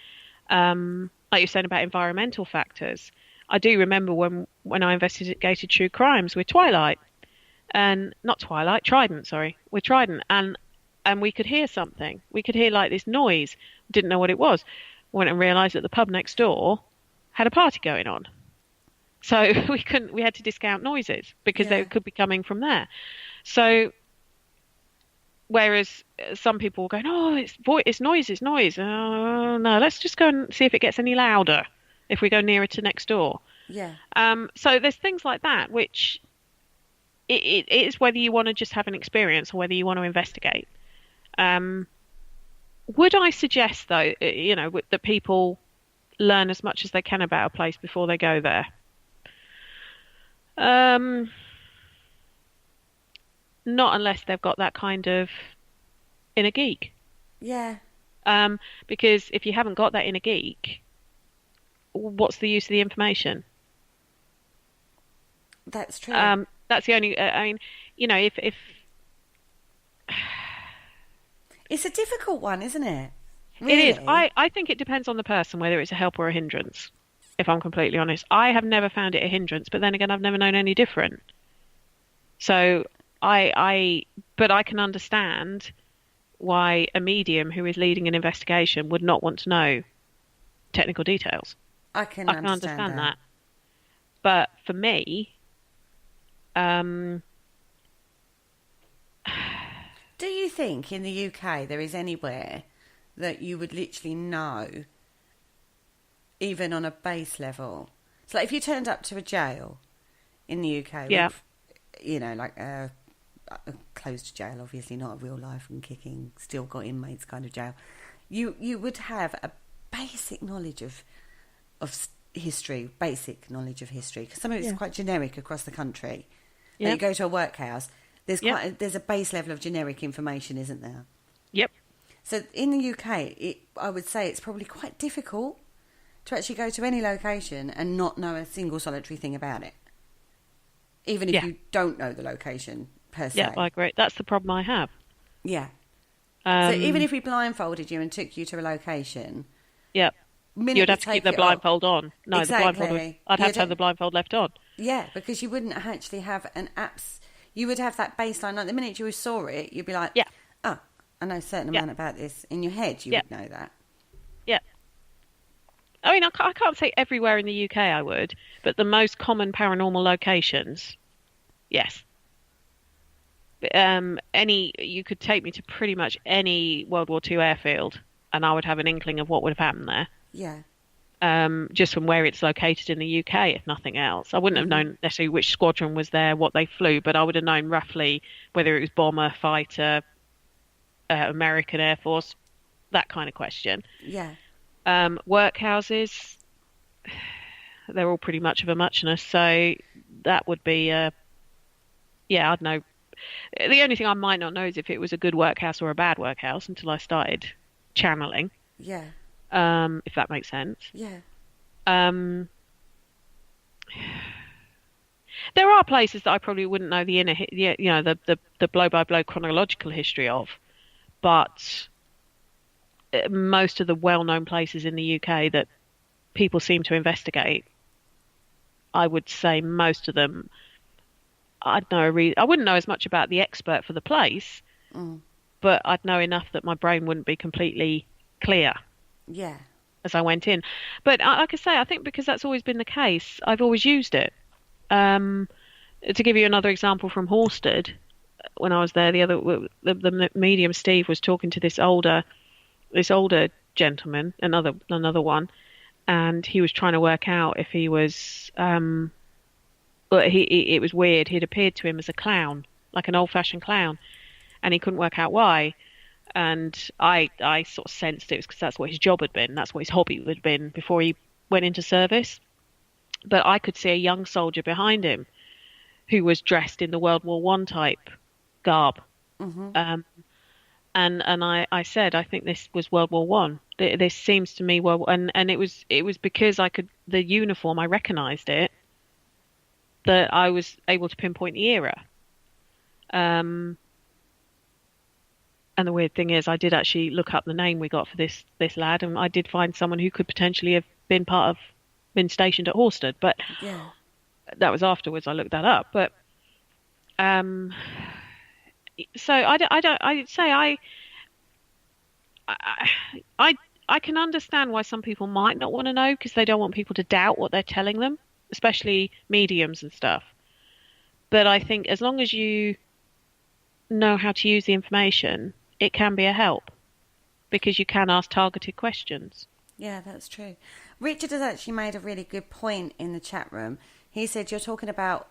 like you're saying about environmental factors. I do remember when I investigated true crimes with Trident, with Trident, and we could hear something. We could hear like this noise. Didn't know what it was. Went and realised that the pub next door had a party going on. So we had to discount noises because they could be coming from there. So whereas some people were going, oh, it's noise. Oh, no, let's just go and see if it gets any louder if we go nearer to next door. Yeah. So there's things like that, which it is whether you want to just have an experience or whether you want to investigate. Would I suggest, though, that people learn as much as they can about a place before they go there? Not unless they've got that kind of inner geek. Yeah. Because if you haven't got that inner geek, what's the use of the information? That's true. That's the only. If it's a difficult one, isn't it? Really? It is. I think it depends on the person whether it's a help or a hindrance. If I'm completely honest, I have never found it a hindrance, but then again, I've never known any different. So but I can understand why a medium who is leading an investigation would not want to know technical details. I can understand that. But for me, do you think in the UK there is anywhere that you would literally know, even on a base level? So like if you turned up to a jail in the UK, with, like a closed jail, obviously not a real life and kicking, still got inmates kind of jail, you would have a basic knowledge of history, because some of it's quite generic across the country. Yep. You go to a workhouse, there's there's a base level of generic information, isn't there? Yep. So in the UK, I would say it's probably quite difficult to actually go to any location and not know a single solitary thing about it, even if you don't know the location per se. Yeah, I agree. That's the problem I have. Yeah. So even if we blindfolded you and took you to a location, you'd have to keep the blindfold on. No, exactly. I'd have to have the blindfold left on. Yeah, because you wouldn't actually have you would have that baseline. Like the minute you saw it, you'd be like, oh, I know a certain amount about this. In your head, you would know that. Yeah. I mean, I can't say everywhere in the UK I would, but the most common paranormal locations, yes. You could take me to pretty much any World War II airfield and I would have an inkling of what would have happened there. Yeah. Just from where it's located in the UK, if nothing else. I wouldn't have known necessarily which squadron was there, what they flew, but I would have known roughly whether it was bomber, fighter, American Air Force, that kind of question. Yeah. Workhouses, they're all pretty much of a muchness, so that would be, I'd know. The only thing I might not know is if it was a good workhouse or a bad workhouse until I started channeling. Yeah. If that makes sense. Yeah. There are places that I probably wouldn't know the the blow by blow chronological history of, but most of the well-known places in the UK that people seem to investigate, I would say most of them, I wouldn't know as much about the expert for the place, but I'd know enough that my brain wouldn't be completely clear. Yeah. As I went in. But like I say, I think because that's always been the case, I've always used it. To give you another example from Horsted, when I was there, the medium Steve was talking to this older gentleman, another one, and he was trying to work out if he was but it was weird. He'd appeared to him as a clown, like an old-fashioned clown, and he couldn't work out why. And I sort of sensed it was because that's what his job had been. That's what his hobby had been before he went into service. But I could see a young soldier behind him who was dressed in the World War One type garb. And I said, I think this was World War One. This seems to me and it was because the uniform, I recognised it, that I was able to pinpoint the era. And the weird thing is, I did actually look up the name we got for this lad, and I did find someone who could potentially have been stationed at Horsted, but that was afterwards. I looked that up, but so I'd say I can understand why some people might not want to know, because they don't want people to doubt what they're telling them, especially mediums and stuff. But I think as long as you know how to use the information, it can be a help, because you can ask targeted questions. Yeah, that's true. Richard has actually made a really good point in the chat room. He said we're talking about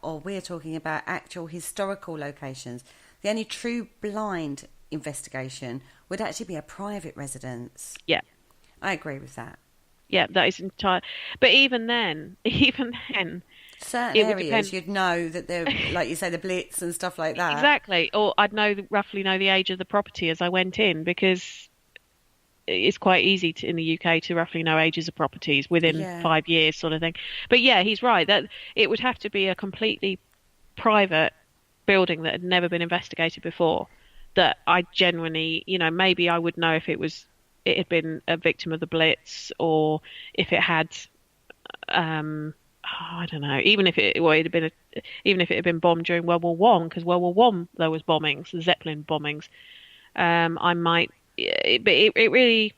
actual historical locations. The only true blind investigation would actually be a private residence. Yeah. I agree with that. Yeah, that is entire. But even then, certain areas you'd know that they're, like you say, the Blitz and stuff like that. Exactly. Or I'd roughly know the age of the property as I went in, because it's quite easy in the UK to roughly know ages of properties within 5 years, sort of thing. But yeah, he's right, that it would have to be a completely private building that had never been investigated before, that I genuinely, maybe I would know if it had been a victim of the Blitz, or if it had I don't know, even if it had been bombed during World War One, because World War One there was bombings, the Zeppelin bombings. I might, but it really,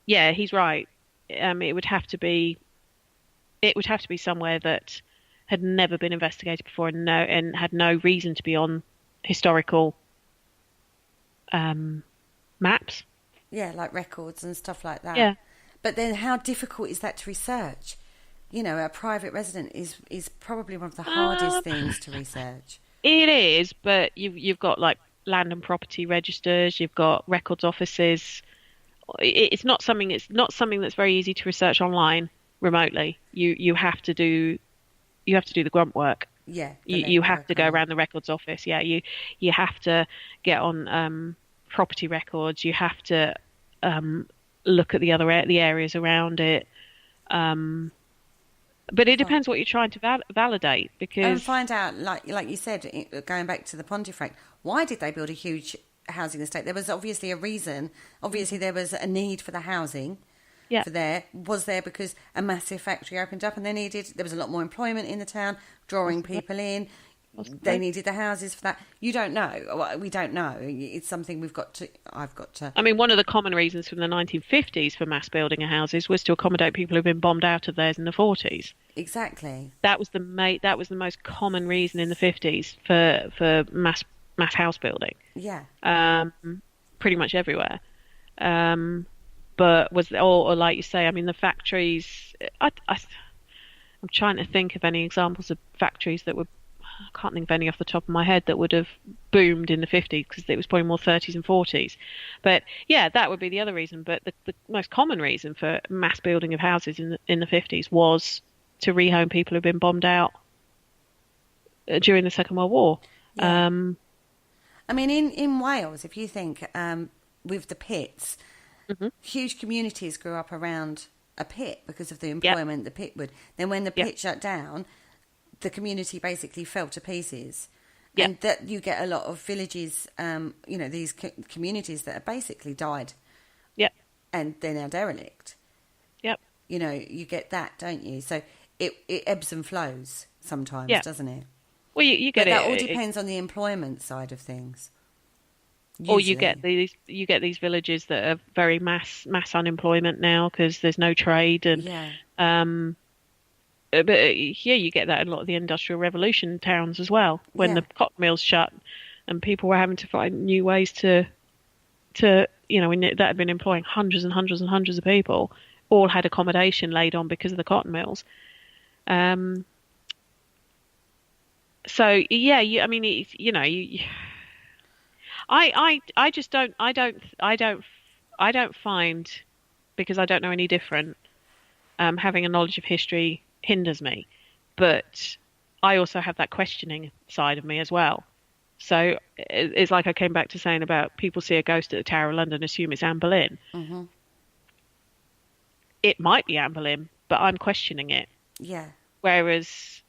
yeah, he's right. It would have to be somewhere that had never been investigated before, and had no reason to be on historical maps. Yeah, like records and stuff like that. Yeah. But then how difficult is that to research? A private resident is probably one of the hardest things to research. It is, but you've got like land and property registers, you've got records offices. It's not something that's very easy to research online remotely. You have to do the grunt work. Yeah. You have to go around the records office. Yeah, you have to get on property records. You have to look at the areas around it. But it depends what you're trying to validate, because and find out, like you said, going back to the Pontefract, why did they build a huge housing estate? There was obviously a reason. Obviously, there was a need for the housing. Yeah. Was there because a massive factory opened up and there was a lot more employment in the town, drawing people in. They needed the houses for that. You don't know. We don't know. It's something I've got to. I mean, one of the common reasons from the 1950s for mass building of houses was to accommodate people who've been bombed out of theirs in the 40s. Exactly. That was the most common reason in the 50s for mass house building. Yeah. Pretty much everywhere. But or like you say, I mean, the factories. I'm trying to think of any examples of factories that were. I can't think of any off the top of my head that would have boomed in the 50s, because it was probably more 30s and 40s. But yeah, that would be the other reason. But the most common reason for mass building of houses in the 50s was to rehome people who've been bombed out during the Second World War. Yeah. I mean, in Wales, if you think with the pits, huge communities grew up around a pit because of the employment the pit would. Then when the pit shut down, the community basically fell to pieces. Yeah. And that you get a lot of villages, these communities that have basically died. Yep. And they're now derelict. Yep. You get that, don't you? So it ebbs and flows sometimes, doesn't it? Well, you get but that it. all depends on the employment side of things. Usually. Or you get these villages that are very mass unemployment now because there's no trade, and but here you get that in a lot of the Industrial Revolution towns as well. When the cotton mills shut, and people were having to find new ways to that had been employing hundreds and hundreds and hundreds of people, all had accommodation laid on because of the cotton mills. So yeah, I just don't find, because I don't know any different, having a knowledge of history hinders me, but I also have that questioning side of me as well. So it's like I came back to saying about people see a ghost at the Tower of London, assume it's Anne Boleyn. Mm-hmm. It might be Anne Boleyn, but I'm questioning it. Yeah. Whereas,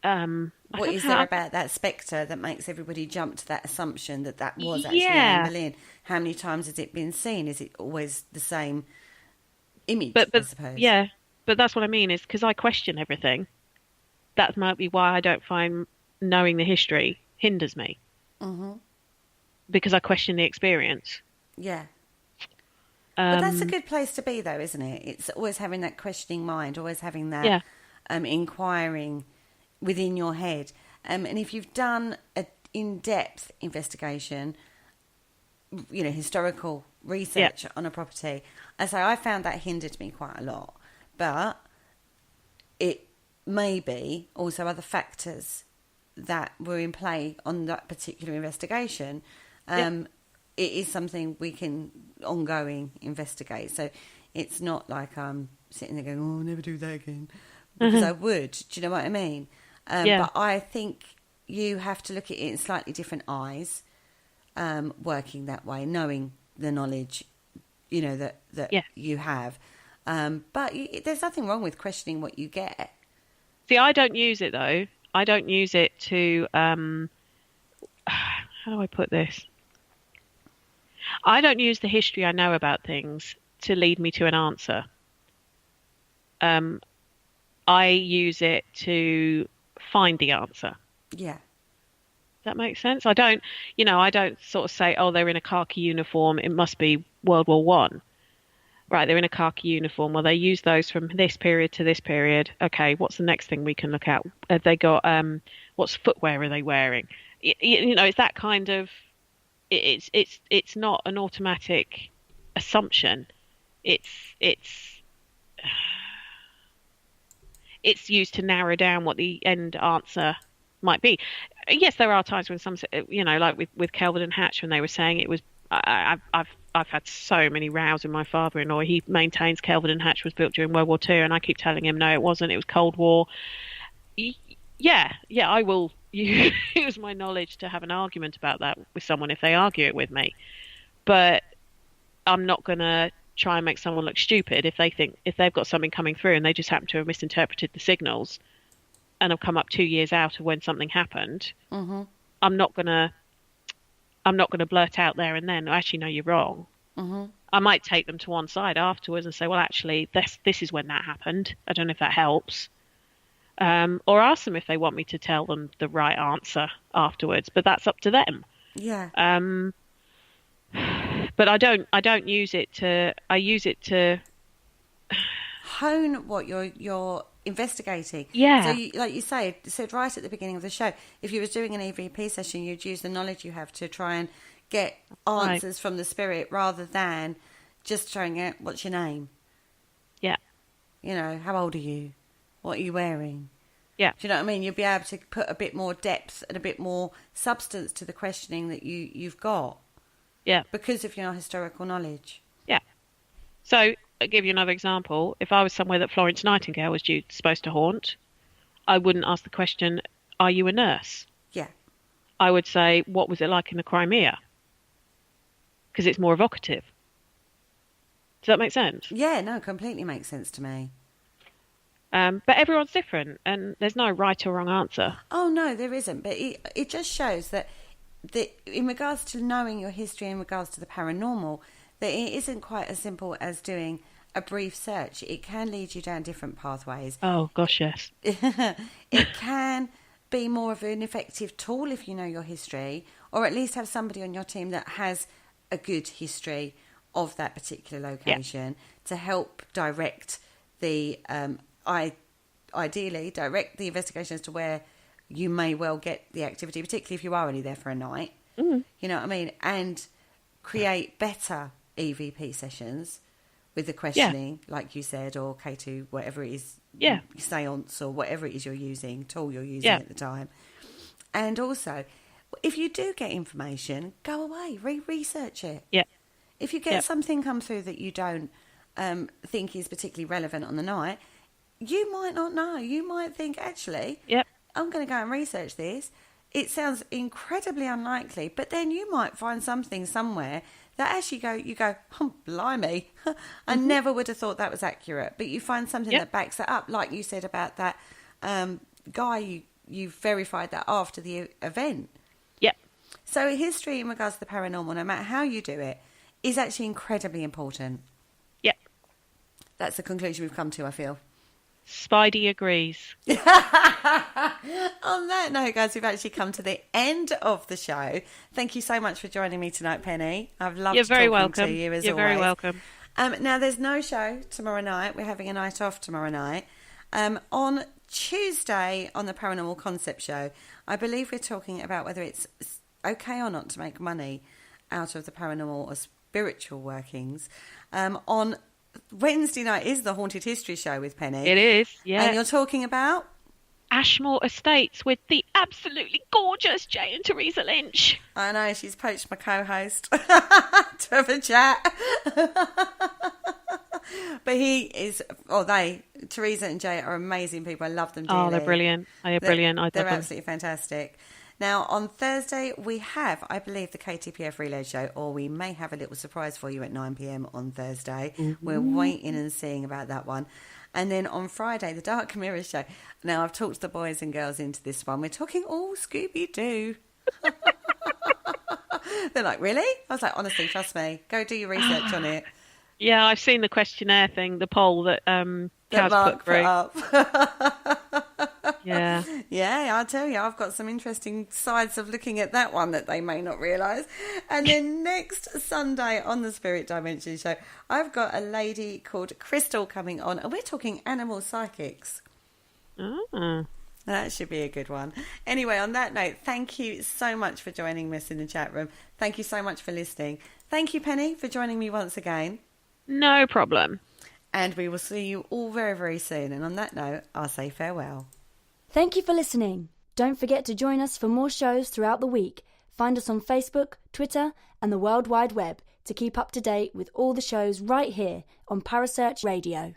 what is there about that spectre that makes everybody jump to that assumption that was actually Anne Boleyn? How many times has it been seen? Is it always the same image, I suppose? Yeah, but that's what I mean, is because I question everything. That might be why I don't find knowing the history hinders me. Mm-hmm. Because I question the experience. Yeah. But that's a good place to be, though, isn't it? It's always having that questioning mind, always having that inquiring within your head. And if you've done an in-depth investigation, historical research on a property, I found that hindered me quite a lot. But it may be also other factors that were in play on that particular investigation. It is something we can ongoing investigate. So it's not like I'm sitting there going, oh, I'll never do that again. Because I would. Do you know what I mean? But I think you have to look at it in slightly different eyes, working that way, knowing the knowledge, that you have. But there's nothing wrong with questioning what you get. See, I don't use it, though. I don't use it to... how do I put this? I don't use the history I know about things to lead me to an answer. I use it to find the answer. Yeah. Does that make sense? I don't sort of say, oh, they're in a khaki uniform, it must be World War One. Right, they're in a khaki uniform. Well, they use those from this period to this period. Okay, what's the next thing we can look at? Have they got, what's footwear are they wearing? It's that kind of, it's not an automatic assumption. It's used to narrow down what the end answer might be. Yes, there are times when some, like with Kelvin and Hatch, when they were saying it was, I've had so many rows with my father-in-law. He maintains Kelvin and Hatch was built during World War II, and I keep telling him, no, it wasn't. It was Cold War. Yeah, I will use my knowledge to have an argument about that with someone if they argue it with me. But I'm not going to try and make someone look stupid if they've got something coming through and they just happen to have misinterpreted the signals and have come up 2 years out of when something happened. Mm-hmm. I'm not going to blurt out there and then, actually, no, you're wrong. Mm-hmm. I might take them to one side afterwards and say, well, actually, this is when that happened. I don't know if that helps. Or ask them if they want me to tell them the right answer afterwards, but that's up to them. Yeah. But I don't use it to. I use it to hone what you're investigating. Yeah. So, like you said right at the beginning of the show, if you was doing an EVP session, you'd use the knowledge you have to try and get answers from the spirit rather than just throwing out, what's your name? Yeah. How old are you? What are you wearing? Yeah. Do you know what I mean? You'll be able to put a bit more depth and a bit more substance to the questioning that you've got. Yeah. Because of your historical knowledge. Yeah. So, I'll give you another example. If I was somewhere that Florence Nightingale was supposed to haunt, I wouldn't ask the question, are you a nurse? Yeah. I would say, what was it like in the Crimea? Because it's more evocative. Does that make sense? Yeah, no, completely makes sense to me. But everyone's different, and there's no right or wrong answer. Oh, no, there isn't. But it just shows that in regards to knowing your history, in regards to the paranormal, that it isn't quite as simple as doing a brief search. It can lead you down different pathways. Oh, gosh, yes. It can be more of an effective tool if you know your history, or at least have somebody on your team that has a good history of that particular location to help direct the, ideally, direct the investigation as to where you may well get the activity, particularly if you are only there for a night. Mm. You know what I mean? And create better EVP sessions with the questioning, like you said, or K2, whatever it is, seance or whatever it is tool you're using at the time. And also, if you do get information, go away, research it. Yeah. If you get something come through that you don't think is particularly relevant on the night, you might not know. You might think, actually, I'm going to go and research this. It sounds incredibly unlikely, but then you might find something somewhere that actually you go, oh, blimey, I never would have thought that was accurate. But you find something that backs it up, like you said about that guy, you verified that after the event. Yep. So history in regards to the paranormal, no matter how you do it, is actually incredibly important. Yep. That's the conclusion we've come to, I feel. Spidey agrees. On that note, guys, we've actually come to the end of the show. Thank you so much for joining me tonight, Penny. I've loved talking to you as always. You're very welcome. Now, there's no show tomorrow night. We're having a night off tomorrow night. On Tuesday, on the Paranormal Concept Show, I believe we're talking about whether it's okay or not to make money out of the paranormal or spiritual workings. On Wednesday night is the Haunted History Show with Penny. It is, yeah. And you're talking about? Ashmore Estates with the absolutely gorgeous Jay and Teresa Lynch. I know, she's poached my co-host to have a chat. But Teresa and Jay are amazing people. I love them dearly. Oh, they're brilliant. They're brilliant. They're absolutely fantastic. Now, on Thursday, we have, I believe, the KTPF Relay Show, or we may have a little surprise for you at 9 p.m. on Thursday. Mm-hmm. We're waiting and seeing about that one. And then on Friday, the Dark Mirror Show. Now, I've talked the boys and girls into this one. We're talking all Scooby-Doo. They're like, really? I was like, honestly, trust me. Go do your research on it. Yeah, I've seen the questionnaire thing, the poll that Kaz Mark put up. Yeah. Yeah, I'll tell you, I've got some interesting sides of looking at that one that they may not realise. And then next Sunday on the Spirit Dimension Show, I've got a lady called Crystal coming on, and we're talking animal psychics. Oh. That should be a good one. Anyway, on that note, thank you so much for joining us in the chat room. Thank you so much for listening. Thank you, Penny, for joining me once again. No problem. And we will see you all very, very soon. And on that note, I'll say farewell. Thank you for listening. Don't forget to join us for more shows throughout the week. Find us on Facebook, Twitter, and the World Wide Web to keep up to date with all the shows right here on Parasearch Radio.